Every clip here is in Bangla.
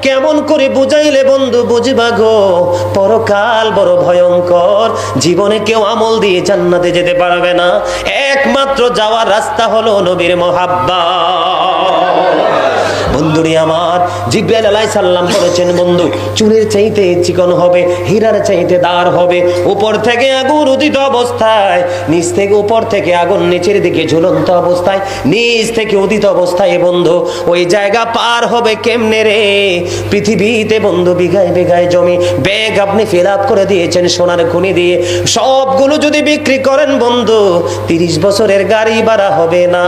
কেমন করে বুঝাইলে বন্ধু বুঝবা গো? পরকাল বড় ভয়ঙ্কর, জীবনে কেউ আমল দিয়ে জান্নাতে যেতে পারবে না। একমাত্র যাওয়ার রাস্তা হলো নবীর মহাব্বত। বন্ধুরে আমার, জিবরাইল আলাইহিস সালাম বলেছেন বন্ধু, চুলের চাইতে চিকন হবে, হীরার চাইতে দার হবে। উপর থেকে আগুন উদিত অবস্থায়, নিচ থেকে উপর থেকে আগুন নিচের দিকে ঝুলন্ত অবস্থায়, নিচ থেকে উদিত অবস্থায় বন্ধু ওই জায়গা পার হবে কেমনে রে? পৃথিবীতে বন্ধু বিঘায় বিঘায় জমি, ব্যাগ আপনি ফিল আপ করে দিয়েছেন সোনার খনি দিয়ে, সবগুলো যদি বিক্রি করেন বন্ধু 30 বছরের গাড়ি ভাড়া হবে না,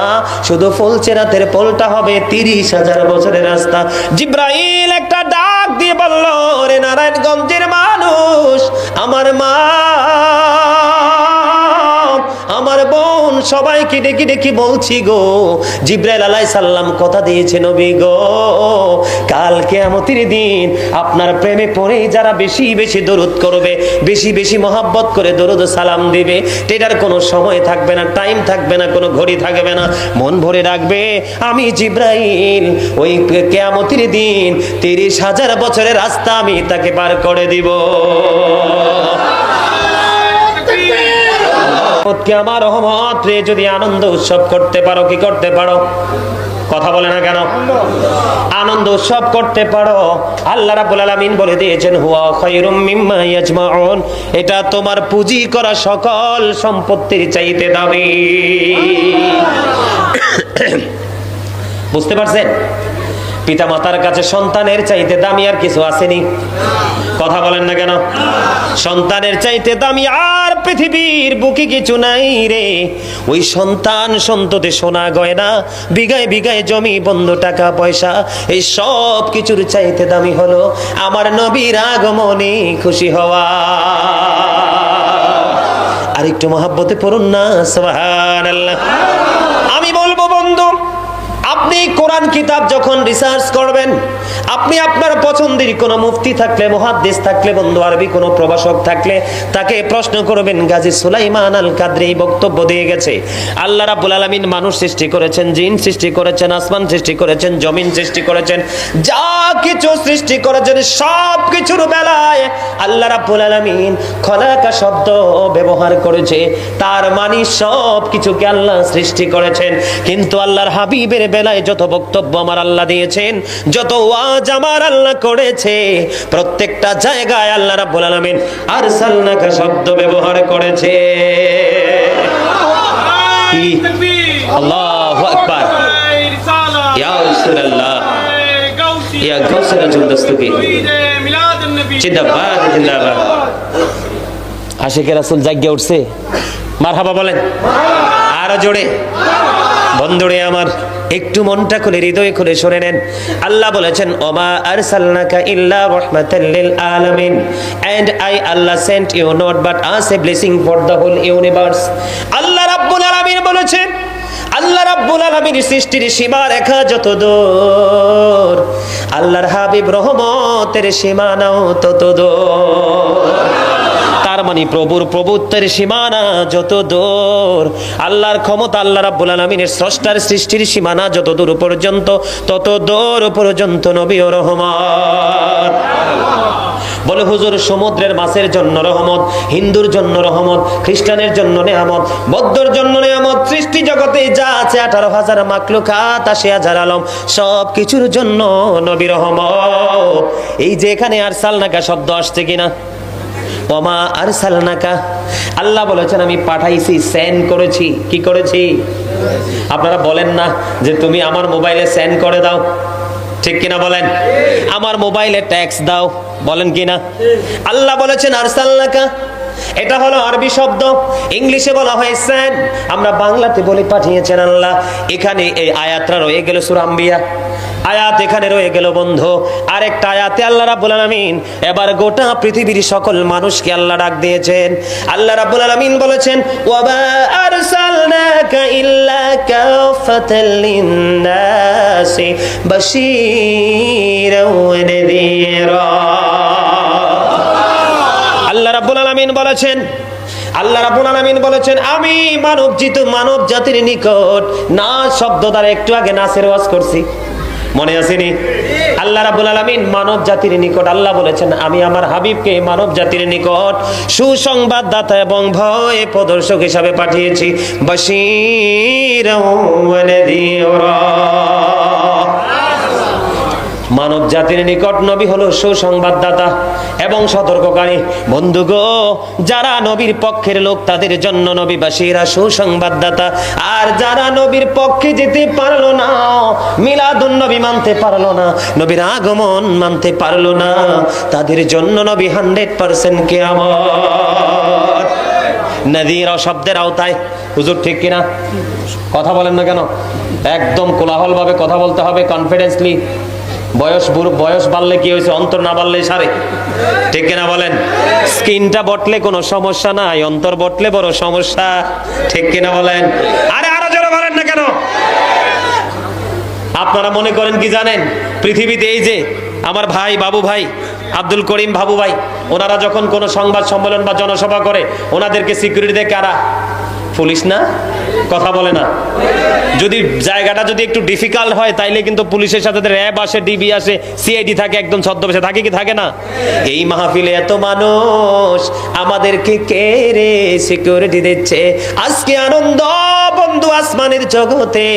শুধু ফুলচেরাতের পোলটা হবে 30,000 বছরের রাস্তা। জিবরাইল একটা ডাক দিয়ে বলল, রে নারায়ণগঞ্জের মানুষ, আমার মা, আমার বোন, সবাইকে ডেকে ডেকে বলছি গো, জিবরাইল আলাইহিস সালাম কথা দিয়েছে নবী গো, কাল কিয়ামতের দিন আপনার প্রেমে পড়ে যারা বেশি বেশি দরুদ করবে, বেশি বেশি মহব্বত করে দরুদ সালাম দিবে, এটার কোনো সময় থাকবে না, টাইম থাকবে না, কোনো ঘড়ি থাকবে না, মন ভরে রাখবে আমি জিবরাইল ওই কিয়ামতের দিন 30,000 বছরের রাস্তা আমি তাকে পার করে দিব। আমার রহমত রে যদি আনন্দ উৎসব করতে পারো, কি করতে পারো? কথা বলে না কেন? আনন্দ উৎসব করতে পারো। আল্লাহ রাব্বুল আলামিন বলে দিয়েছেন, হুয়া খায়রুম মিম্মা ইয়াজমাউন, এটা তোমার পুঁজি করা সকল সম্পত্তির চাইতে দামি। বুঝতে পারছেন? পিতা মাতার কাছে সন্তানের চাইতে দামি আর কিছু আসেনি। কথা বলেন না কেন? সন্তানের চাইতে দামি আর পৃথিবীর বুকে কিছু নাই রে। ওই সন্তান, সন্ততি, সোনা গয়না, বিঘায় বিঘায় জমি, বন্ধু, টাকা পয়সা, এই সব কিছুর চাইতে দামি হলো আমার নবীর আগমনে খুশি হওয়া। আর একটু মহাব্বতে পড়ুন না সুবহানাল্লাহ। আমি বলবো বন্ধু, আপনি কোরআন কিতাব যখন রিসার্চ করবেন, আপনি আপনার পছন্দের কোনো মুফতি থাকলে, মুহাদ্দিস থাকলে, বন্ধু আরবি কোনো প্রভাষক থাকলে তাকে প্রশ্ন করবেন। গাজী সুলাইমান আল কাদরি বক্তব্য দিয়ে গেছে, আল্লাহ রাব্বুল আলামিন মানুষ সৃষ্টি করেছেন, জিন সৃষ্টি করেছেন, আসমান সৃষ্টি করেছেন, জমিন সৃষ্টি করেছেন, যা কিছু সৃষ্টি করেছেন সব কিছুর বেলায় আল্লাহ রাব্বুল আলামিন খলাকা শব্দ ব্যবহার করেছে, তার মানে সব কিছুকে আল্লাহ সৃষ্টি করেছেন। কিন্তু আল্লাহর হাবিবের বেলায় যত বক্তব্য আমার আল্লাহ দিয়েছেন, যত ওয়াজ আমার আল্লাহ করেছে, প্রত্যেকটা জায়গায় আল্লাহ রাব্বুল আলামিন আরসালনাকা শব্দ ব্যবহার করেছে। আল্লাহু আকবার, ইয়া রাসূলুল্লাহ, ইয়া গাউসুল দস্তগীর, জিন্দাবাদ জিন্দাবাদ। আশিকে রাসূল জাগিয়ে উঠছে, মারহাবা বলেন আরো জোরে। বন্ধুরে আমার, একটু মনটা খুলে, হৃদয় খুলে শুনে নেন। আল্লাহ বলেছেন, ওমা আরসালনাকা ইল্লা রাহমাতাল লিল আলামিন, and I Allah sent you not but as a blessing for the whole universe। আল্লাহ রাব্বুল আলামিন বলেছেন, আল্লাহ রাব্বুল আলামিনের সৃষ্টির সীমা রেখা যত দূর, আল্লাহর হাবিব রহমতের সীমানাও তত দূর। তার মানে প্রভুর প্রভুত্বের সীমানা যত দূর, আল্লাহর ক্ষমতা, আল্লাহ রাব্বুল আলামিনের স্রষ্টার সৃষ্টির সীমানা যত দূর পর্যন্ত, তত দূর পর্যন্ত নবী ও রহমত। বলে হুজুর, সমুদ্রের মাছের জন্য রহমত, হিন্দুর জন্য রহমত, খ্রিস্টানের জন্য নেয়ামত, বৌদ্ধর জন্য নেয়ামত, সৃষ্টি জগতে যা আছে 18,000 মাখলুকাত, 80,000 আলম, সব কিছুর জন্য নবী রহমত। এই যে এখানে আরসালনাকা শব্দ আসছে কিনা, ওমা আরসালনাকা, আল্লাহ বলেছেন আমি পাঠাইছি, সেন্ড করেছি। কি করেছি? আপনারা বলেন না যে তুমি আমার মোবাইলে সেন্ড করে দাও, ঠিক কিনা বলেন? আমার মোবাইলে ট্যাক্স দাও, বলেন কিনা? আল্লাহ বলেছেন আরসালনাকা, এটা হলো আরবি শব্দ, ইংলিশে বলা হয় সেন্ড, আমরা বাংলাতে বলি পাঠিয়েছেন আল্লাহ। এখানে এই আয়াতটা রয়ে গেল সূরা আম্বিয়া, আয়াত এখানে রয়ে গেল বন্ধু। আরেকটা আয়াতে আল্লাহ রাব্বুল আলামিন এবার গোটা পৃথিবীর সকল মানুষকে আল্লাহ ডাক দিয়েছেন। আল্লাহ রাব্বুল আলামিন বলেছেন, ওয়া মা আরসালনাকা ইল্লা কাফাতাল লিন-নাসি বাশীরাও ওয়া নাযীরা। আল্লাহ রাব্বুল আলামিন বলেছেন, আল্লাহ রাব্বুল আলামিন বলেছেন, আমি মানব জাতির নিকট, না শব্দ দ্বারা একটু আগে নাসের ওয়াজ করছি, মনে আসেনি? আল্লাহ রাব্বুল আলামিন মানব জাতির নিকট আল্লাহ বলেছেন, আমি আমার হাবিবকে মানব জাতির নিকট সুসংবাদদাতা এবং ভয় প্রদর্শক হিসাবে পাঠিয়েছি। বাশীরাও ওয়া নাযীরা। মানব জাতির নিকট নবী হলো সুসংবাদদাতা এবং সতর্ককারী। বন্ধুগো, যারা নবীর পক্ষের লোক তাদের জন্য নবী বাশীরা, সুসংবাদদাতা। আর যারা নবীর পক্ষে যেতে পারলো না, মিলাদুন নবী মানতে পারলো না, নবীর আগমন মানতে পারলো না, তাদের জন্য নবী 100% কিয়ামত। নাযীরা শব্দের আওতায়। হুজুর ঠিক কিনা? কথা বলেন না কেন? একদম কোলাহল ভাবে কথা বলতে হবে, কনফিডেন্সলি। বয়স বাড়লে কি হয়েছে, অন্তর না বাড়লে সারে। ঠিক কিনা বলেন? স্কিনটা বটলে কোনো সমস্যা নাই, অন্তর বটলে বড় সমস্যা। ঠিক কিনা বলেন? আরে আরো জোরে বলেন না কেন? আপনারা মনে করেন কি জানেন, পৃথিবীতে এই যে আমার ভাই বাবু ভাই আব্দুল করিম বাবু ভাই, ওনারা যখন কোনো সংবাদ সম্মেলন বা জনসভা করে, ওনাদেরকে সিকিউরিটি দেয় কারা? পুলিশ না? কথা বলে না? যদি জায়গাটা যদি একটু ডিফিকাল্ট হয় তাইলে কিন্তু পুলিশের সাথে র্যাব আসে, ডিবি আসে, সিআইডি থাকে, একদম ছদ্মবেশে থাকে কি থাকে না? এই মাহফিলে এত মানুষ, আমাদেরকে কে রে সিকিউরিটি দিচ্ছে? আজকে আনন্দ বন্ধু আসমানের জগতে,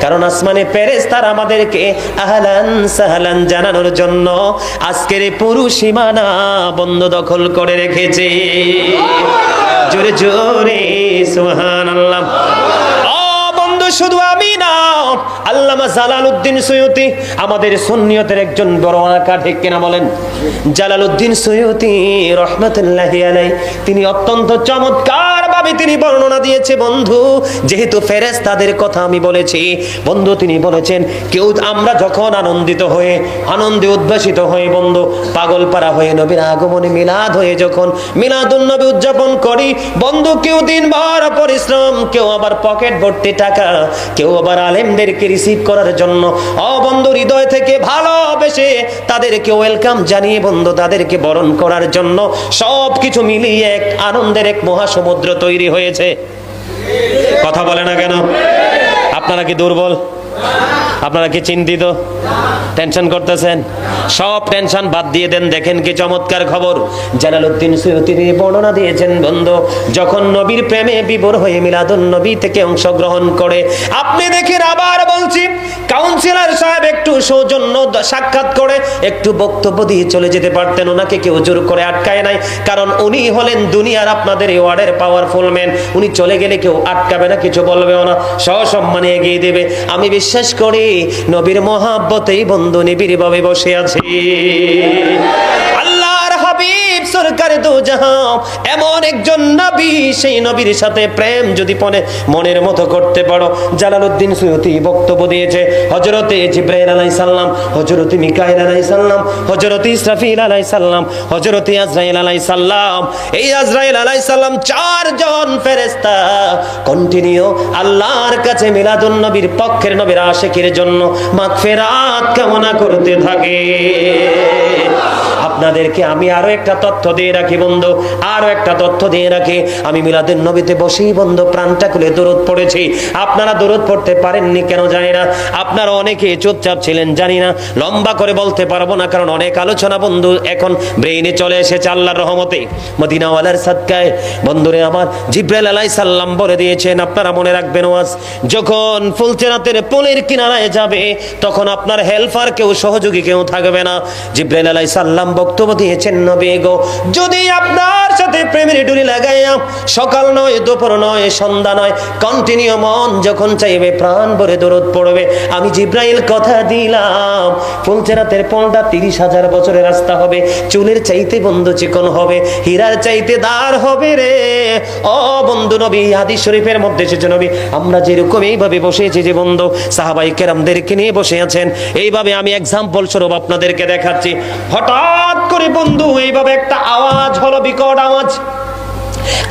কারণ আসমানে ফেরেশতারা আমাদেরকে আহলান সাহলান জানানোর জন্য আজকের পুরো সীমানা বন্ধ দখল করে রেখেছে। জোরে জোরে সুবহানাল্লাহ। ও বন্ধু, শুধু আমি না, আল্লামা জালালউদ্দিন সুয়ুতি আমাদের সুন্নিয়তের একজন বড় আকা। ঠিক কিনা বলেন? জালালউদ্দিন সুয়ুতি রহমাতুল্লাহি আলাইহি, তিনি অত্যন্ত চমৎকার ভাবে তিনি বর্ণনা দিয়েছে বন্ধু। যেহেতু ফেরেশতাদের কথা আমি বলেছি বন্ধু, তিনি বলেছেন কেউ আমরা যখন আনন্দিত হয়ে আনন্দে উদ্ভাসিত হয়ে বন্ধু পাগল পারা হয়ে নবীর আগমনে মিলাদ হয়ে যখন মিলাদুন নবী উদযাপন করি বন্ধু, কেউ দিনভর পরিশ্রম, কেউ আবার পকেট ভর্তি টাকা, কেউ আবার আলেমদেরকে রিসিভ করার জন্য বন্ধু হৃদয় থেকে ভালোবেসে তাদেরকে ওয়েলকাম জানিয়ে বন্ধু তাদেরকে বরণ করার জন্য সবকিছু মিলিয়ে এক আনন্দের এক মহাসমুদ্র তৈরি হয়েছে। কথা বলে না কেন? আপনারা কি দুর্বল? আপনারা কি চিন্তিত? টেনশন করতেছেন? সব টেনশন বাদ দিয়ে দেন, দেখেন কি চমৎকার খবর। জালালউদ্দিন সুয়ুতি বর্ণনা দিয়েছেন বন্ধু, যখন নবীর প্রেমে বিভোর হয়ে মিলাদুন নবী থেকে অংশগ্রহণ করে, আপনি দেখেন, আবার বলছি, কাউন্সিলর সাহেব একটু সৌজন্য সাক্ষাৎ করে একটু বক্তব্য দিয়ে চলে যেতে পারতেন, ওনাকে কেউ জোর করে আটকায় নাই, কারণ উনি হলেন দুনিয়ার আপনাদের এই ওয়ার্ডের পাওয়ারফুল ম্যান। উনি চলে গেলে কেউ আটকাবে না, কিছু বলবেও না, সসম্মানে এগিয়ে দেবে। আমি বিশ্বাস করি নবীর মহাব্বতেই বন্ধু নিবিড় ভাবে বসে আছি। আল্লাহর হাবিব সরকারে দো জাহান এমন একজন নবী, সেই নবীর সাথে প্রেম যদি মনের মতো করতে পারো। জালালউদ্দিন সুয়ুতি বক্তব্য দিয়েছে হযরতে জিবরাইল আলাইহিস সালাম, হযরতে মিকাইল আলাইহিস সালাম, হযরতে ইসরাফিল আলাইহিস সালাম, হযরতে আজরাইল আলাইহিস সালাম। এই আজরাইল আলাইহিস সালাম চারজন ফেরেশতা কন্টিনিউ আল্লাহর কাছে মিলাদুন নবীর পক্ষের নবীর আশিকের জন্য মাগফিরাত কামনা করতে থাকে। আপনাদেরকে আমি আরো একটা তথ্য দিয়ে রাখি বন্ধু, আরো একটা তথ্য দিয়ে রাখি। আমি মিলাদুন নবীতে বসেই বন্ধু প্রাণটা খুলে দরুদ পড়েছি। আপনারা দরুদ পড়তে পারেননি কেন জানি না, আপনারা অনেকে চুপচাপ ছিলেন জানি না, লম্বা করে বলতে পারবো না, কারণ অনেক আলোচনা বন্ধু এখন ব্রেইনে চলে এসেছে আল্লাহর রহমতে, মদিনাওয়ালার সাদকায়। বন্ধুরে আমার, জিবরাইল আলাইহিস সালাম বলে দিয়েছেন, আপনারা মনে রাখবেন ওয়াজ, যখন ফুলচেরাতের পুলের কিনারায় যাবে তখন আপনার হেল্পার কেউ সহযোগী কেউ থাকবে না। জিবরাইল আলাইহিস সালাম বক্তব্য দিয়েছেন, নবী গো, যদি আপনার সাথে প্রেমের ডুরি লাগাইয়া সকাল নয়, দুপুর নয়, সন্ধ্যা নয়, কন্টিনিউ মন যখন চাইবে প্রাণ ভরে দরুদ পড়বে, আমি জিবরাইল কথা দিলাম ফুলচেরাতের পলটা 30,000 বছরের রাস্তা হবে, চুলের চাইতে বন্ধু চিকন হবে, হীরার চাইতে দার হবে রে। ও বন্ধু, নবী হাদিস শরীফের মধ্যে এসেছে, নবী আমরা যেরকম এইভাবে বসেছি যে বন্ধু সাহাবাই কেরামদেরকে নিয়ে বসে আছেন, এইভাবে আমি এক্সাম্পল স্বরূপ আপনাদেরকে দেখাচ্ছি। হঠাৎ করে বন্ধু এইভাবে একটা আওয়াজ হলো, বিকট আওয়াজ।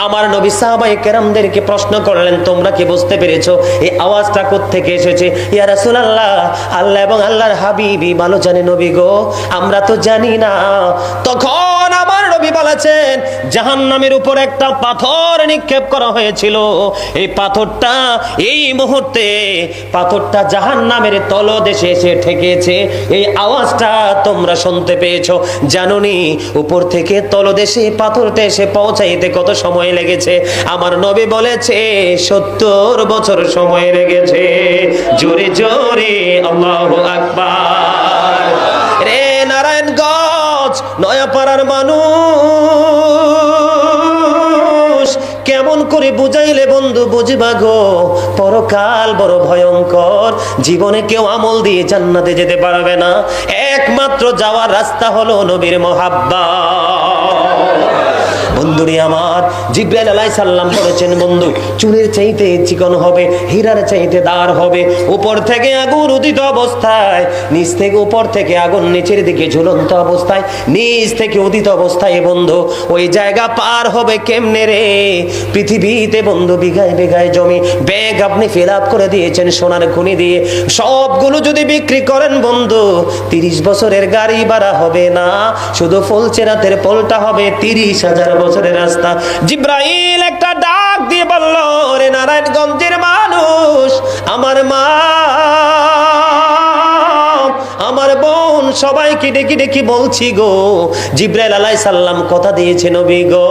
আমার নবী সাহাবায়ে কেরামদেরকে প্রশ্ন করলেন, তোমরা কি বুঝতে পেরেছো এই আওয়াজটা কোত্থেকে এসেছে? ইয়া রাসূলুল্লাহ, আল্লাহ এবং আল্লাহর হাবিবই ভালো জানে নবী গো, আমরা তো জানি না। তখন আমার নবী বলেছেন জাহান্নামের উপর একটা পাথর নিক্ষেপ করা হয়েছিল, এই পাথরটা এই মুহূর্তে পাথরটা জাহান্নামের তলদেশে এসে ঠেকেছে। এই আওয়াজটা তোমরা শুনতে পেয়েছো, জানোনি উপর থেকে তলদেশে পাথরটা এসে পৌঁছাইতে কত সময় লেগেছে? আমার নবী বলেছে 70 বছর সময় লেগেছে। জোরে জোরে আল্লাহু আকবার। রে নারায়ণগঞ্জ নয়াপাড়ার মানুষ, কেমন করে বুঝাইলে বন্ধু বুঝবা গো? পরকাল বড় ভয়ঙ্কর, জীবনে কেউ আমল দিয়ে জান্নাতে যেতে পারবে না। একমাত্র যাওয়ার রাস্তা হলো নবীর মুহাব্বত। বন্ধুরে আমার, জিবরাইল আলাইহিস সালাম বলেছেন বন্ধু চুলের চাইতে চিকন হবে, হীরার চাইতে দার হবে। উপর থেকে আগুন উদিত অবস্থায়, নিচ থেকে উপর থেকে আগুন নিচের দিকে ঝুলন্ত অবস্থায়, নিচ থেকে উদিত অবস্থায় বন্ধু ওই জায়গা পার হবে কেমনে রে? পৃথিবীতে বন্ধু বিঘায় বিঘায় জমি ব্যাগ আপনি ফিল আপ করে দিয়েছেন সোনার খনি দিয়ে, সবগুলো যদি বিক্রি করেন বন্ধু 30 বছরের গাড়ি ভাড়া হবে না, শুধু ফুলচেরাতের পোলটা হবে 30,000 বছরের রাস্তা। জিবরাইল একটা ডাক দিয়ে বলল, রে নারায়ণগঞ্জের মানুষ, আমার মা আমার বোন সবাইকে ডেকে ডেকে বলছি গো, জিবরাইল আলাইহিস সালাম কথা দিয়েছে নবী গো,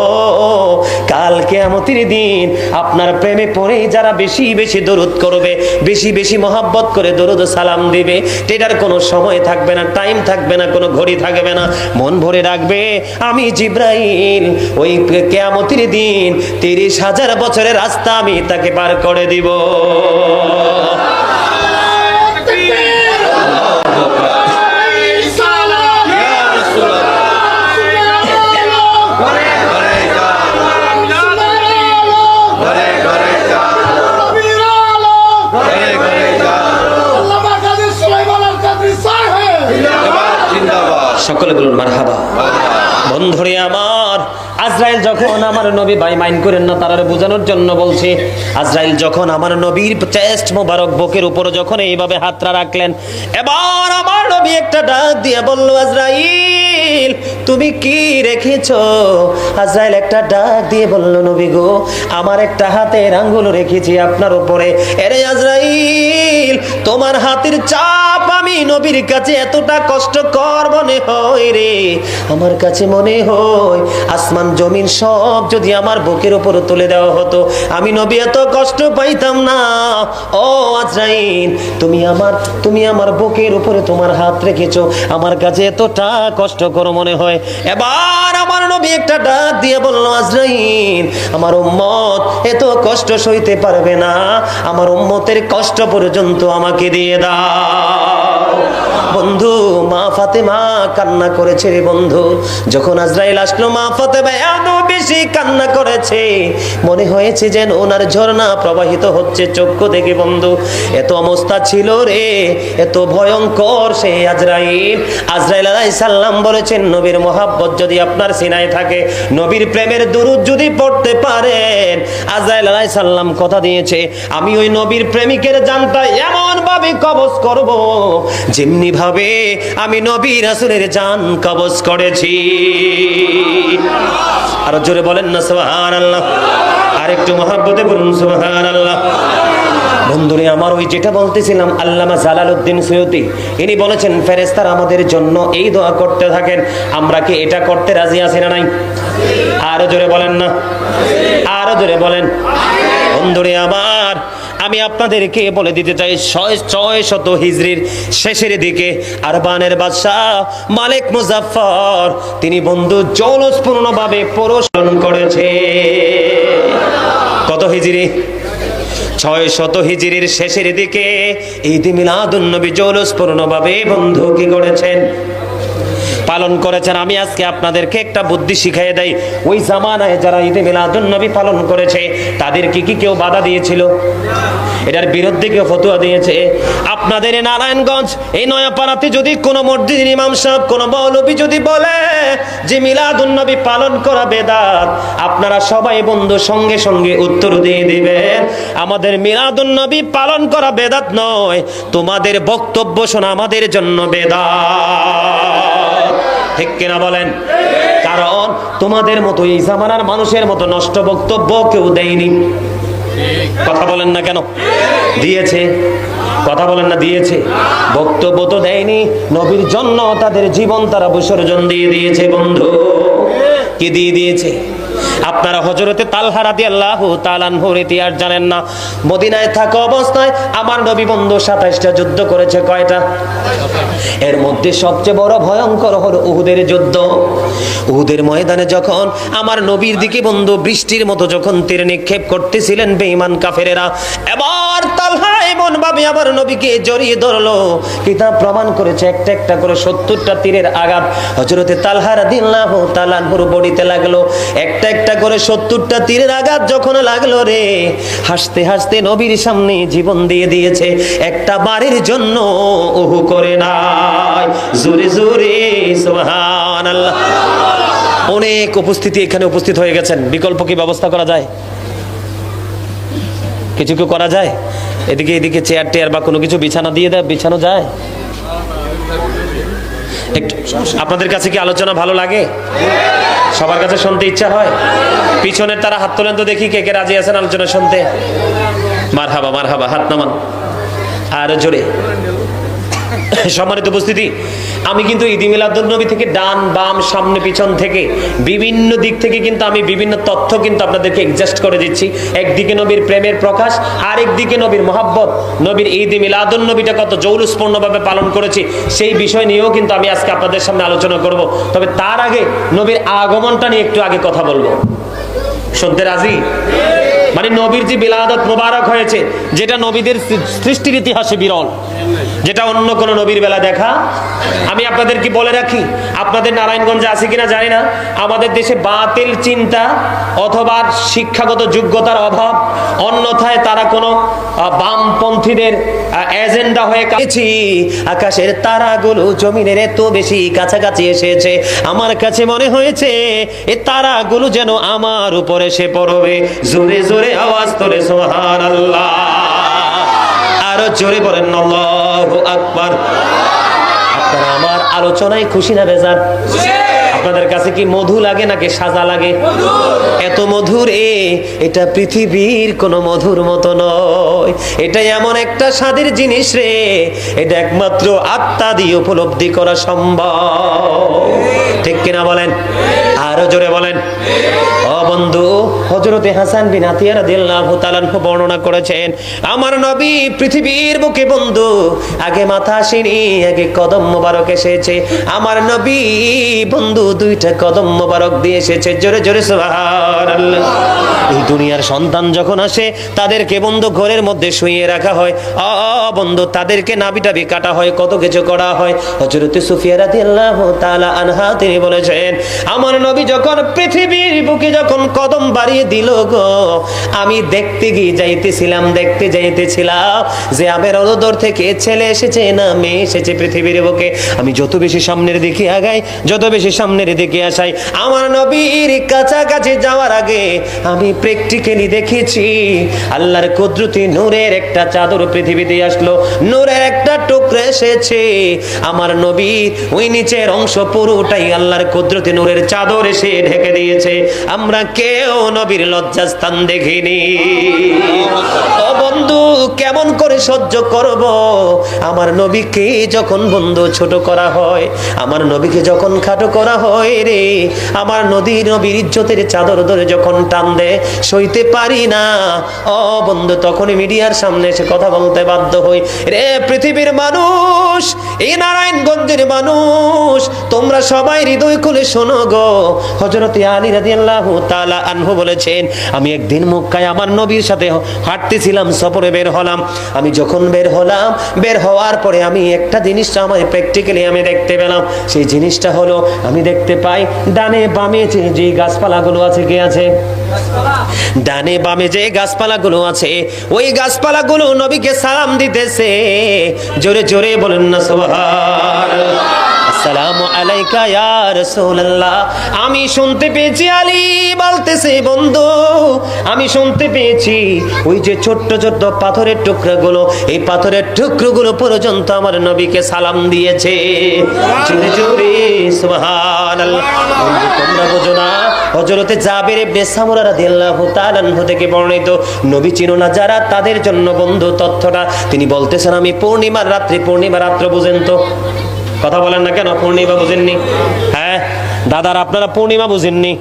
কাল কিয়ামতের দিন আপনার প্রেমে পড়ে যারা বেশি বেশি দরুদ করবে, বেশি বেশি মহব্বত করে দরুদ সালাম দিবে, এটার কোনো সময় থাকবে না, টাইম থাকবে না, কোনো ঘড়ি থাকবে না, মন ভরে রাখবে আমি জিবরাইল ওই কিয়ামতের দিন 30,000 বছরের রাস্তা আমি তাকে পার করে দিব। সকলে বলুন মারহাবা। বন্ধুরে আমার, আজরাইল যখন আমার নবী, ভাই মাইন্ড করেন না, তারারে বোঝানোর জন্য বলছি, আজরাইল যখন আমার নবীর চেস্ট মোবারক বুকের উপর যখন এইভাবে হাতটা রাখলেন, এবার আমার নবী একটা ডাক দিয়ে বলল, আজরাইল তুমি কি রেখেছো? আজরাইল একটা ডাক দিয়ে বলল, নবী গো আমার একটা হাতের আঙ্গুল রেখেছি আপনার উপরে। এরে আজরাইল তোমার হাতের চাপ আমি নবীর কাছে এতটা কষ্টকর মনে হয় রে, আমার কাছে মনে হয় আসমান জমিন সব যদি আমার বুকের উপর তুলে দেওয়া হতো আমি নবী এত কষ্ট পাইতাম না। ও আজরাইল তুমি আমার বুকের উপরে তোমার হাত রেখেছো, আমার কাছে এতটা কষ্টকর মনে হয়। এবার আমার নবী একটা ডাক দিয়ে বলল, আজরাইল আমার উম্মত এত কষ্ট সইতে পারবে না, আমার উম্মতের কষ্ট পর্যন্ত আমাকে দিয়ে দাও। বন্ধু মা ফাতেমা কান্না করেছে রে বন্ধু, যখন আজরাইল আসলো মা ফাতেমা এত বেশি কান্না করেছে, মনে হয়েছে যেন ওনার ঝর্ণা প্রবাহিত হচ্ছে চক্ষু থেকে বন্ধু, এত অবস্থা ছিল রে, এত ভয়ঙ্কর সে আজরাইল। আজরাইল আলাইহিস সালাম বলেছেন নবীর মহব্বত যদি আপনার সিনায় থাকে, নবীর প্রেমের দুরূদ যদি পড়তে পারেন, আজরাইল আলাইহিস সালাম কথা দিয়েছে আমি ওই নবীর প্রেমিকের জানটা এমন ভাবে কবজ করব যেমনি ভাবে আমি নবী রাসূলের জান কবজ করেছি। আর জোরে বলেন না সুবহানাল্লাহ, আর একটু মহব্বতে বলুন সুবহানাল্লাহ। বন্ধুরে আমার, ওই যেটা বলতেছিলাম আল্লামা জালালউদ্দিন সৈয়দী ইনি বলেছেন ফেরেশতারা আমাদের জন্য এই দোয়া করতে থাকেন, আমরা কি এটা করতে রাজি আছি না নাই? আরো জোরে বলেন না, আরো জোরে বলেন। বন্ধুরে আমার, আমি আপনাদেরকে বলে দিতে চাই 600 হিজরির শেষের দিকে আরবানের বাদশাহ মালিক মুজাফফর তিনি বন্ধু জৌলুসপূর্ণভাবে প্রশাসন করেছে। কত হিজরি? 600 হিজরির শেষের দিকে ঈদে মিলাদুন নবী জৌলুসপূর্ণভাবে বন্ধু কি করেছেন? পালন করেছেন। আমি আজকে আপনাদেরকে একটা বুদ্ধি শিখিয়ে দেই, ওই জামানায় যারা ঈদে মিলাদুন নবী পালন করেছে তাদেরকে কি কেউ বাধা দিয়েছিল? এটার বিরুদ্ধে কেউ ফতোয়া দিয়েছে? আপনাদের নারায়ণগঞ্জ এই নয়াপাড়াতে যদি কোনো মসজিদের ইমাম সাহেব, কোনো মৌলবী যদি বলে যে মিলাদুন নবী পালন করা বেদাত, আপনারা সবাই বন্ধু সঙ্গে সঙ্গে উত্তর দিয়ে দিবেন আমাদের মিলাদুন নবী পালন করা বেদাত নয়, তোমাদের বক্তব্য শোনা আমাদের জন্য বেদাত। ঠিক কিনা বলেন? কারণ তোমাদের মতো এই জামানার মানুষের মতো নষ্ট বক্তব্য কেউ দেয়নি। কথা বলেন না কেন? দিয়েছে। কথা বলেন না, দিয়েছে। বক্তব্য তো দেয়নি, নবীর জন্য তাদের জীবন তারা বিসর্জন দিয়ে দিয়েছে। বন্ধু, কি দিয়ে দিয়েছে? আপনারা হযরতে তালহা রাদিয়াল্লাহু তাআলা আনহুর ইতিহাস জানেন না? মদিনায় থাকা অবস্থায় আমার নবী বন্ধু 27টা যুদ্ধ করেছে। কয়টা? এর মধ্যে সবচেয়ে বড় ভয়ঙ্কর হলো উহুদের যুদ্ধ। উহুদের ময়দানে যখন আমার নবীর দিকে বন্ধু বৃষ্টির মতো যখন তীর নিক্ষেপ করতেছিলেন বেঈমান কাফেরেরা, এবার তালহা এমন ভাবে আমার নবীকে জড়িয়ে ধরলো, কিতাব প্রমাণ করেছে একটা একটা করে 70টা তীরের আঘাত হযরতে তালহা রাদিয়াল্লাহু তাআলা আনহুর বডিতে লাগলো। একটা একটা করে 70টা তীরের আঘাত যখন লাগলো রে, হাসতে হাসতে নবীর সামনে জীবন দিয়ে দিয়েছে। একটা বারের জন্য ওহু করে নাই। জোরে জোরে সুবহানাল্লাহ। অনেক উপস্থিতি এখানে উপস্থিত হয়ে গেছেন। বিকল্প কি ব্যবস্থা করা যায়? কিছু কি করা যায়? এদিকে এদিকে চেয়ার টেয়ার বা কোনো কিছু বিছানা দিয়ে দেয়, বিছানো যায়? একটু আপনাদের কাছে কি আলোচনা ভালো লাগে? সবার কাছে শুনতে ইচ্ছা হয়? পিছনের তারা হাত তোলেন তো দেখি, কে কে রাজি আছেন আলোচনা শুনতে? মারহাবা মারহাবা, হাত নামান আর জোরে। সম্মানিত উপস্থিতি, আমি কিন্তু ঈদ মিলাদুন নবী থেকে ডান বাম সামনে পিছন থেকে বিভিন্ন দিক থেকে কিন্তু আমি বিভিন্ন তথ্য কিন্তু আপনাদেরকে এডজাস্ট করে দিচ্ছি। একদিকে নবীর প্রেমের প্রকাশ, আরেকদিকে নবীর মহব্বত, নবীর ঈদ মিলাদুন নবীটা কত জৌলুসপূর্ণভাবে পালন করেছি সেই বিষয় নিয়েও কিন্তু আমি আজকে আপনাদের সামনে আলোচনা করব। তবে তার আগে নবীর আগমনটা নিয়ে একটু আগে কথা বলবো। শুনতে রাজি? মানে নবীর যে বিলাদত মোবারক হয়েছে, যেটা নবীদের সৃষ্টির ইতিহাসে বিরল, যেটা অন্য কোন নবীর বেলা দেখা। আমি আপনাদেরকে বলে রাখি, আপনাদের নারায়ণগঞ্জে আছে কিনা জানি না, আমাদের দেশে বাতিল চিন্তা অথবা শিক্ষাগত যোগ্যতার অভাব, অন্যথায় তারা কোনো বামপন্থীদের এজেন্ডা হয়ে কাছে আকাশের তারাগুলো জমিনের এত বেশি কাছাকাছি এসেছে, আমার কাছে মনে হয়েছে এই তারাগুলো যেন আমার উপরে এসে পড়বে। জোরে জোরে আওয়াজ তোলে সুবহানাল্লাহ। আরো জোরে বলেন আল্লাহু আকবার। আপনারা আমার আলোচনায় খুশি না বেজার? আপনাদের কাছে কি মধু লাগে নাকি সাজা লাগে? এত মধুর, এটা পৃথিবীর কোন মধুর মতো নয়। এটা এমন একটা স্বাদের জিনিস রে, এটা একমাত্র আত্মা দিয়ে উপলব্ধি করা সম্ভব। ঠিক কিনা বলেন? আরো জোরে বলেন। ও বন্ধু, হযরতে হাসান বিন আতিয়া রাদিয়াল্লাহু তাআলা আনহু বর্ণনা করেছেন, আমার নবী পৃথিবীর বুকে বন্ধু আগে মাথা আসেনি, আগে কদম মোবারক এসেছে। আমার নবী বন্ধু দুইটা কদম মোবারক দিয়ে এসেছে। জোরে জোরে সুবহানাল্লাহ। এই দুনিয়ার সন্তান যখন আসে তাদেরকে বন্ধু ঘরের মধ্যে শুইয়ে রাখা হয়, বন্ধু তাদেরকে নাভি টাভি কাটা হয়, কত কিছু করা হয়। হযরতে সুফিয়া রাদিয়াল্লাহু তাআলা আনহা তিনি বলেছেন, আমার নবী যখন পৃথিবীর বুকে যখন কদম বাড়িয়ে দিল গো, আমি দেখতে যাইতেছিলাম যে আমের অদর থেকে ছেলে এসেছে না মেয়ে এসেছে পৃথিবীর বুকে। আমি যত বেশি সামনের দিকে আগাই, যত বেশি সামনের দিকে আসাই, আমার নবীর কাছাকাছি যাওয়ার আগে আমি প্র্যাকটিক্যালি দেখেছি আল্লাহর কুদরতি নূরের একটা চাদর পৃথিবীতে আসলো, নূরের একটা টুকরা এসেছে। আমার নবী ওই নিচের অংশ পুরোটাই আল্লাহর কুদরতি নূরের চাদর এসে ঢেকে দিয়েছে। আমরা কেউ নবীর লজ্জাস্থান দেখিনি। ও বন্ধু, কেমন করে সহ্য করব? আমার নবীকে যখন বন্ধু ছোট করা হয়, আমার নবীকে যখন খাটো করা হয় রে, আমার নবীর ইজ্জতের চাদর ধরে যখন টান দেয়, সইতে পারি না। ও বন্ধু, তখনই মিডিয়ার সামনে এসে কথা বলতে বাধ্য হই। রে পৃথিবীর মানুষ, এই নারায়ণগঞ্জের মানুষ, তোমরা সবাই হৃদয় খুলে শোনো গো। হযরতে আলী রাদিয়াল্লাহু তাআলা আনহু বলেছেন, আমি একদিন মক্কায় আমার নবীর সাথে হাঁটতেছিলাম, সফরে বের হলাম। আমি যখন বের হওয়ার পরে আমি একটা জিনিস আমার প্র্যাকটিক্যালি আমি দেখতে পেলাম। সেই জিনিসটা হলো, আমি দেখতে পাই ডানে বামে যে গাছপালাগুলো আছে, কে আছে? ডানে বামে যে গাছপালাগুলো আছে, ওই গাছপালাগুলো নবীকে সালাম দিতেছে। জোরে জোরে বলেন না সুবহানাল্লাহ। আসসালামু আলাইকা ইয়া রাসূলুল্লাহ। আমি শুনতে পেয়েছি আলী বলতেছে, বন্ধু আমি শুনতে পেয়েছি ওই যে ছোট্ট ছোট্ট পাথরের টুকরাগুলো, এই পাথরের টুকরোগুলো পর্যন্ত আমার নবীকে সালাম দিয়েছে। জোরে জোরে সুবহানাল্লাহ। বন্ধু তোমরা বোঝো না, হযরতে জাবের ইবনে সামুরা রাদিয়াল্লাহু তাআলা আনহু থেকে বর্ণিত, নবী চিনো না যারা তাদের জন্য বন্ধু তথ্যটা তিনি বলতেছেন, আমি পূর্ণিমার রাত্র বুঝেন তো? কথা বলেন না কেন? পূর্ণিমা বুঝেননি? হ্যাঁ দাদার, আপনারা পূর্ণিমা বুঝেননি?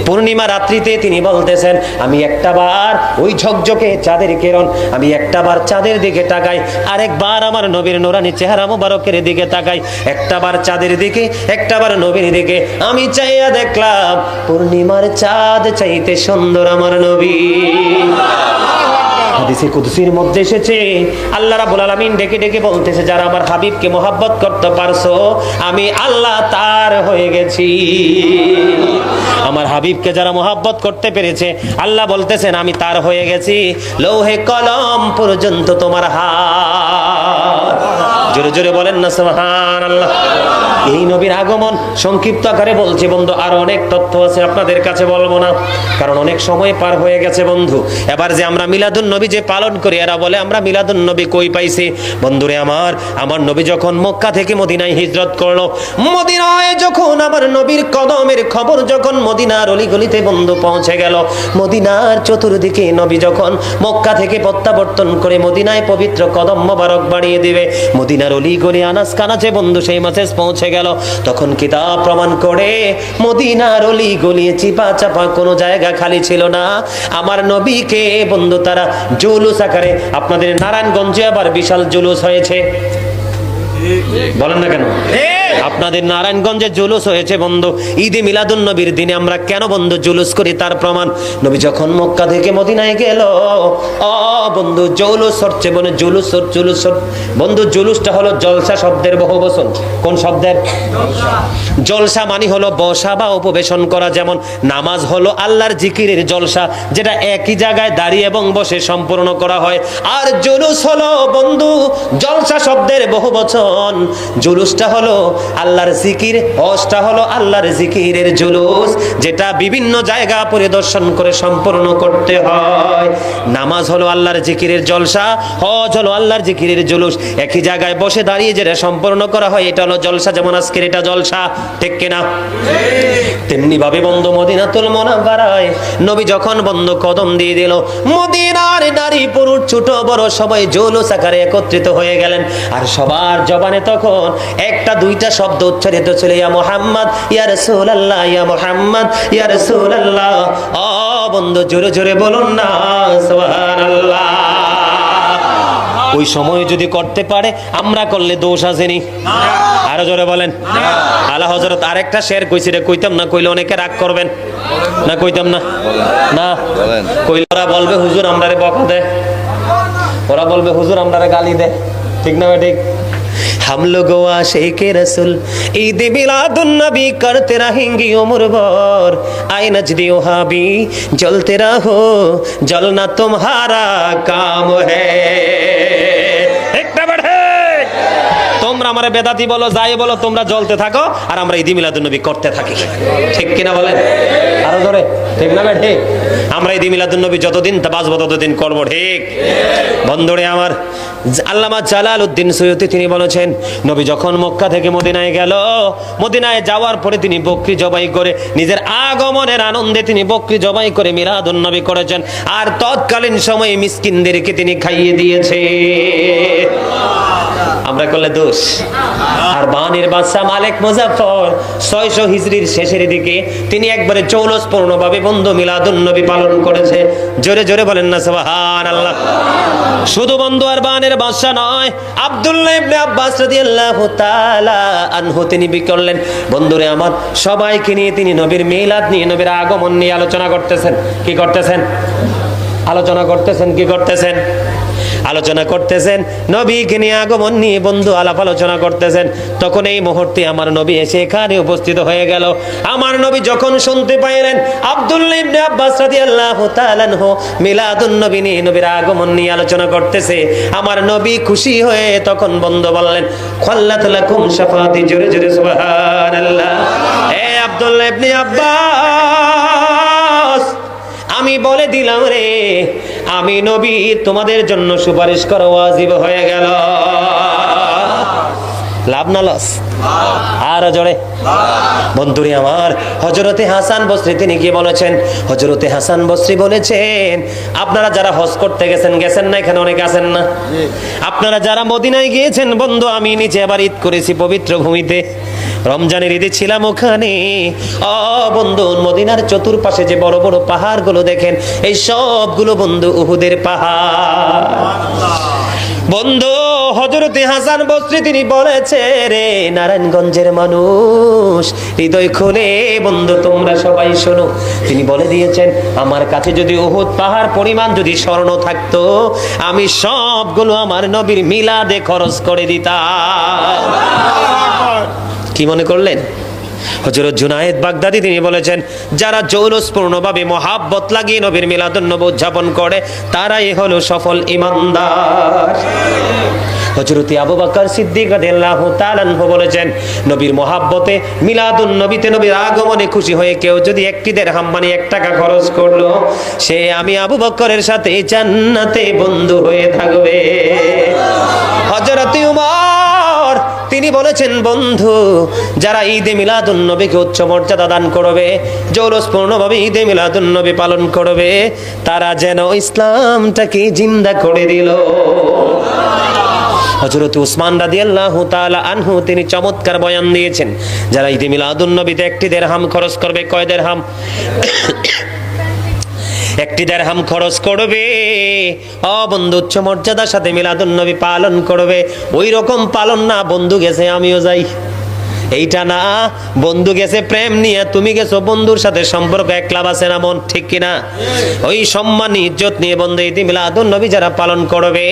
পূর্ণিমা রাত্রিতে তিনি বলতেছেন, আমি একটাবার ওই ঝকঝকে চাঁদের কিরণ, আমি একটাবার চাঁদের দিকে তাকাই, আরেকবার আমার নবীর নূরানি চেহারা মুবারকের দিকে তাকাই, একটাবার চাঁদের দিকে একটাবার নবীর দিকে আমি চাইয়া দেখলাম পূর্ণিমার চাঁদ চাইতে সুন্দর আমার নবী। হাদিসে কুদসির মধ্যে এসেছে, আল্লাহ রাব্বুল আলামিন ডেকে ডেকে বলতেছে, যারা আমার হাবিবকে মহব্বত করতে পারছো আমি আল্লাহ তার হয়ে গেছি। আমার হাবিবকে যারা মহব্বত করতে পেরেছে আল্লাহ বলতেছেন আমি তার হয়ে গেছি। লৌহে কলম পর্যন্ত তোমার হাত। জোরে জোরে বলেন না সুবহানাল্লাহ। এই নবীর আগমন সংক্ষিপ্ত আকারে বলছে বন্ধু, আর অনেক তথ্য আছে আপনাদের কাছে বলবো না, কারণ অনেক সময় পার হয়ে গেছে বন্ধু। এবার যে আমরা মিলাদুন নবী যে পালন করি, এরা বলে আমরা মিলাদুন নবী কই পাইছি। বন্ধুরে আমার নবী যখন মক্কা থেকে মদিনায় হিজরত করলো, মদিনায় যখন আমার নবীর কদমের খবর যখন মদিনার অলিগলিতে বন্ধু পৌঁছে গেল, মদিনার চতুর্দিকে নবী যখন মক্কা থেকে প্রত্যাবর্তন করে মদিনায় পবিত্র কদম মোবারক বাড়িয়ে দিবে, মদিনার অলিগলি আনাস কানাচে বন্ধু সেই মেসেজ পৌঁছে গেল, তখন কিতাব প্রমাণ করে মদিনার অলিগলি চিপা চাপা কোনো জায়গা খালি ছিল না। আমার নবীকে বন্ধু তারা জুলুস আকারে, আপনাদের নারায়ণগঞ্জে আবার বিশাল জুলুস হয়েছে, বলেন না কেন? আপনাদের নারায়ণগঞ্জে জুলুস হয়েছে বন্ধু। ঈদে মিলাদুন নবীর দিনে আমরা কেন বন্ধু জুলুস করি তার প্রমাণ, নবী যখন মক্কা থেকে মদিনায় গেল, বন্ধু জুলুস হচ্ছে বলে জুলুস বন্ধু, জুলুসটা হলো জলসা শব্দের বহুবচন। কোন শব্দের? জলসা মানে হলো বসা বা উপবেশন করা, যেমন নামাজ হলো আল্লাহর জিকিরের জলসা, যেটা একই জায়গায় দাঁড়িয়ে এবং বসে সম্পূর্ণ করা হয়। আর জুলুস হলো বন্ধু জলসা শব্দের বহুবচন। জুলুসটা হলো আল্লাহর জিকির, হজটা হলো আল্লাহর জিকিরের জুলুস, যেটা বিভিন্ন জায়গা পরিদর্শন করে সম্পূর্ণ করতে হয়। নামাজ হলো আল্লাহর জিকিরের জলসা, হজ হলো আল্লাহর জিকিরের জুলুস, একই জায়গায় বসে দাঁড়িয়ে যেটা সম্পূর্ণ করা হয় এটা হলো জলসা। যেমন আজকের এটা জলসা, ঠিক কিনা? তেমনি ভাবে বন্ধু মদিনাতুল মুনাওয়ারায় নবী যখন বন্ধু কদম দিয়ে দিল, মদিনার নারী পুরুষ ছোট বড় সবাই জুলুস আকারে একত্রিত হয়ে গেলেন। আর সবার জবানে তখন একটা দুইটা শব্দ উচ্চারিত ছিল, ইয়া মুহাম্মদ ইয়া রাসূলুল্লাহ, ইয়া মুহাম্মদ ইয়া রাসূলুল্লাহ। বন্ধু জোরে জোরে বলুন না সুবহানাল্লাহ। ওই সময় যদি করতে পারে আমরা করলে দোষ আসেনি? আরো জোরে বলেন। আলা হযরত আরেকটা শের কইছি রে, কইতাম না, কইলে অনেকে রাগ করবেন না, কইতাম না, না কইলে ওরা বলবে হুজুর আমরারে বকা দেয়, ওরা বলবে হুজুর আমরারে গালি দেয়, ঠিক না ঠিক? हम लोग आशिके रसूल ईद मिलादुन नबी करते रहेंगे उम्र भर, आए नजदी हाबी जलते रहो जलना तुम्हारा काम है। তোমরা আমারে বেদাতি বলো যাই বলো, তোমরা জ্বলতে থাকো আর আমরা ঈদ মিলাদুন নবী করতে থাকি, ঠিক কিনা বলেন? আরো ধরে ঠিক না? ঠিক। আমরা ঈদ মিলাদুন নবী যতদিন বাঁচবো ততদিন করবো, ঠিক? বন্ধুরে আমার, আল্লামা জালালউদ্দিন সৈয়দী তিনি বলেছেন, নবী যখন মক্কা থেকে মদিনায় গেল, মদিনায় যাওয়ার পরে তিনি বকরি জবাই করে নিজের আগমনের আনন্দে তিনি বকরি জবাই করে মিলাদুন নবী করেছেন, আর তৎকালীন সময়ে মিসকিনদেরকে তিনি খাইয়ে দিয়েছে। আমরা করলে দোষ? আর বানের বাদশা মালিক মুজাফফর 600 হিজরির শেষের দিকে তিনি একবারে চৌলসপূর্ণভাবে বন্ধু মিলাদুন নবী পালন করেছে। জোরে জোরে বলেন না সুবহানাল্লাহ। শুধু বন্ধু আর বানের বাদশা নয়, আব্দুল্লাহ ইবনে আব্বাস রাদিয়াল্লাহু তাআলা আনহু তিনি বি করলেন, বন্ধুরে আমার সবাইকে নিয়ে তিনি নবীর মিলাদ নিয়ে, নবীর আগমন নিয়ে আলোচনা করতেছেন। কি করতেছেন? আলোচনা করতেছেন। কি করতেছেন? আলোচনা করতেছেন, নবীকে নিয়ে আগমন নিয়ে বন্ধু আলাপ আলোচনা করতেছেন। তখন এই মুহূর্তে আমার নবী এসে এখানে উপস্থিত হয়ে গেল। আমার নবী যখন শুনতে পাইলেন আব্দুল্লাহ ইবনে আব্বাস রাদিয়াল্লাহু তাআলা আনহু মিলাদুন নবী নিয়ে, নবীর আগমন নিয়ে আলোচনা করতেছে, আমার নবী খুশি হয়ে তখন বন্ধু বললেন, খাল্লাত লাকুম শাফাতি, জোরে জোরে সুবহানাল্লাহ। এ আব্দুল্লাহ ইবনে আব্বাস, আমি বলে দিলাম রে, আমি নবী তোমাদের জন্য সুপারিশ করা ওয়াজিব হয়ে গেল। লাভ না লস? আর জোরে বন্ধুরে আমার, হযরতে হাসান বসরি তিনি কি বলেছেন? হযরতে হাসান বসরি বলেছেন, আপনারা যারা হজ করতে গেছেন না, এখানে অনেক আছেন না, আপনারা যারা মদিনায় গিয়েছেন বন্ধু, আমি নিজে আবার ঈদ করেছি পবিত্র ভূমিতে, রমজানের ঈদে ছিলাম ওখানে। বন্ধু, মদিনার চতুর্পাশে যে বড় বড় পাহাড়গুলো দেখেন, এই সবগুলো বন্ধু উহুদের পাহাড়। বন্ধু, হযরতে হাসান বসরি তিনি বলেছে, রে নারায়ণগঞ্জের মানুষ, হৃদয় খুলে বন্ধু তোমরা সবাই শোনো। তিনি বলে দিয়েছেন, আমার কাছে যদি উহুদ পাহাড় পরিমাণ যদি স্বর্ণ থাকতো, আমি সবগুলো আমার নবীর মিলাদে খরচ করে দিতাম। কি মনে করলেন? হযরত জুনায়েদ বাগদাদি তিনি বলেছেন, যারা জৌলুসপূর্ণভাবে মহাব্বত লাগিয়ে নবীর মিলাদুন নবী উদযাপন করে, তারাই হলো সফল ঈমানদার। হযরত আবু বকর সিদ্দিক রাদিয়াল্লাহু তাআলা আনহু বলেছেন, নবীর মহাব্বতে মিলাদুন নবীতে, নবীর আগমনে খুশি হয়ে কেউ যদি একটি দিরহাম মানে 1 টাকা খরচ করলো, সে আমি আবু বকরের সাথে জান্নাতে বন্ধু হয়ে থাকবে। হযরত উমর তিনি বলেছেন, বন্ধু, যারা ঈদে মিলাদুন নবীকে উচ্চ মর্যাদা দান করবে, জৌলুসপূর্ণভাবে ঈদে মিলাদুন নবী পালন করবে, তারা যেন ইসলামটাকে জিন্দা করে দিল। হযরত উসমান রাদিয়াল্লাহু তাআলা আনহু তিনি চমৎকার বয়ান দিয়েছেন, যারা ঈদে মিলাদুন নবীতে 1 দিরহাম খরচ করবে, কয় দিরহাম? 1 দিরহাম খরচ করবে, বন্ধু উচ্চ মর্যাদার সাথে মিলাদুন নবী পালন করবে। ওই রকম পালন না, বন্ধু গেছে আমিও যাই, এইটা না। বন্ধু গেছে প্রেম নিয়ে, তুমি গেছো বন্ধুর সাথে সম্পর্ক একলাভ আছে না, মন ঠিক কিনা? ওই সম্মান ইজ্জত নিয়ে বন্ধু ঈদে মিলাদুন নবী যারা পালন করবে,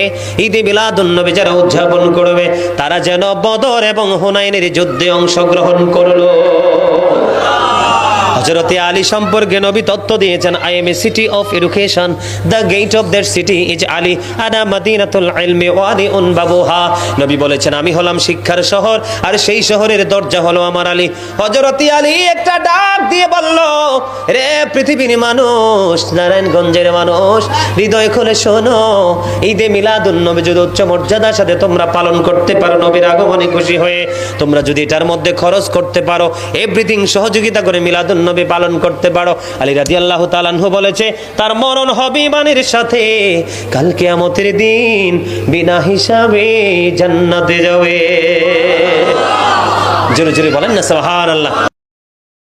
ঈদে মিলাদুন নবী যারা উদযাপন করবে, তারা যেন বদর এবং হুনাইনের যুদ্ধে অংশগ্রহণ করলো। হযরতে আলী সম্পর্কে নবী তথ্য দিয়েছেন, I am a city of education, the gate of that city is Ali, আনা মাদিনাতুল ইলমি ওয়া আলিউন বাবুহা। নবী বলেছেন, আমি হলাম শিক্ষার শহর, আর সেই শহরের দরজা হলো আমার আলী। হযরতে আলী একটা ডাক দিয়ে বলল, রে পৃথিবীর মানুষ, নারায়ণগঞ্জের মানুষ, হৃদয় খুলে শোনো, ঈদে মিলাদুন নবী যদি উচ্চ মর্যাদার সাথে তোমরা পালন করতে পারো, নবীর আগমনে খুশি হয়ে তোমরা যদি এটার মধ্যে খরচ করতে পারো, এভরিথিং সহযোগিতা করে মিলাদুন নবী পালন করতে পারো, আলী রাদিয়াল্লাহু তাআলা আনহু বলেছে, তার মরণ হবে ঈমানের সাথে, কাল কিয়ামতের দিন বিনা হিসাবে জান্নাতে যাবে। জোরে জোরে বলেন না সুবহানাল্লাহ।